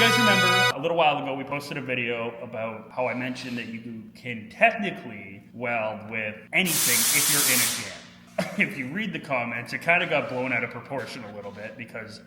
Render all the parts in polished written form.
guys remember, a little while ago we posted a video about how I mentioned that you can technically weld with anything if you're in a jam. If you read the comments, it kind of got blown out of proportion a little bit because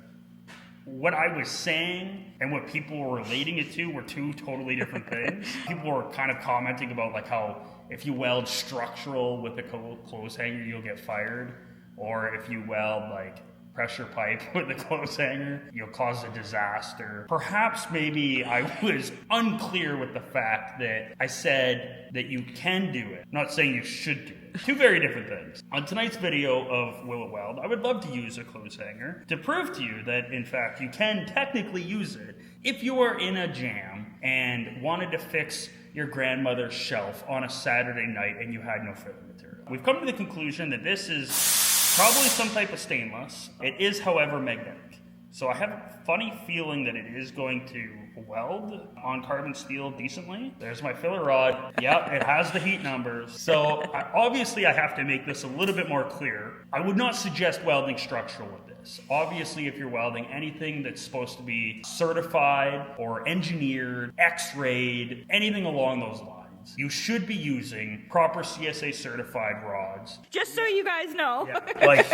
what I was saying and what people were relating it to were two totally different things. People were kind of commenting about like how if you weld structural with a clothes hanger, you'll get fired. Or if you weld like pressure pipe with a clothes hanger, you'll cause a disaster. Perhaps maybe I was unclear with the fact that I said that you can do it, not saying you should do it. Two very different things. On tonight's video of Will It Weld, I would love to use a clothes hanger to prove to you that in fact you can technically use it if you are in a jam and wanted to fix your grandmother's shelf on a Saturday night and you had no filling material. We've come to the conclusion that this is probably some type of stainless. It is, however, magnetic. So I have a funny feeling that it is going to weld on carbon steel decently. There's my filler rod. Yep, it has the heat numbers. So obviously I have to make this a little bit more clear. I would not suggest welding structural with this. Obviously, if you're welding anything that's supposed to be certified or engineered, x-rayed, anything along those lines, you should be using proper CSA certified rods. Just so you guys know. Yeah. Like,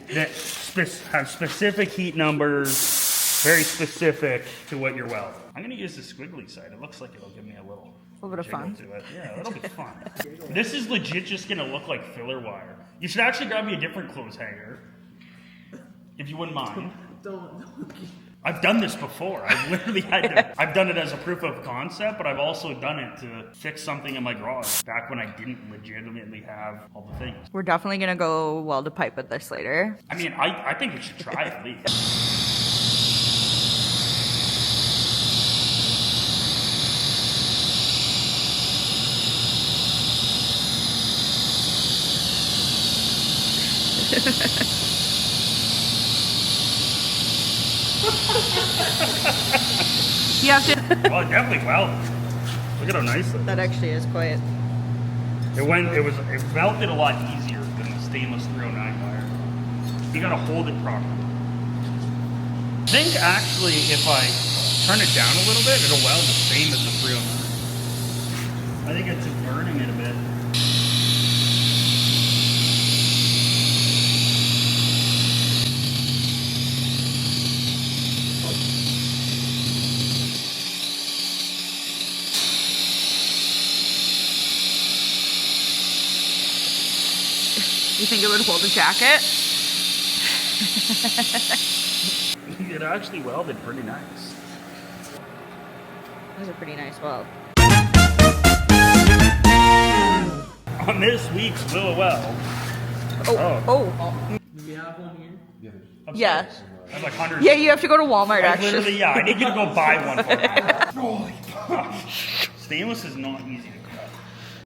that have specific heat numbers, very specific to what you're welding. I'm gonna use the squiggly side. It looks like it'll give me a little bit of fun. To it. Yeah, that'll be fun. This is legit just gonna look like filler wire. You should actually grab me a different clothes hanger, if you wouldn't mind. Don't. I've done this before. I've literally had to, I've done it as a proof of concept, but I've also done it to fix something in my garage back when I didn't legitimately have all the things. We're definitely gonna go weld a pipe with this later. I mean, I think we should try at least. You have to. Oh, it definitely welded. Look at how nice it is. That actually is quite. It melted a lot easier than the stainless 309 wire. You gotta hold it properly. I think actually if I turn it down a little bit, it'll weld the same as the 309. I think it's just burning it a bit. You think it would hold a jacket? It actually welded pretty nice. That was a pretty nice weld. On this week's Will It Weld. Oh. Do we have one here? Yeah. I have like hundreds. Yeah, you have to go to Walmart actually. Literally, yeah, I need you to go buy one for me. Holy gosh. Stainless is not easy to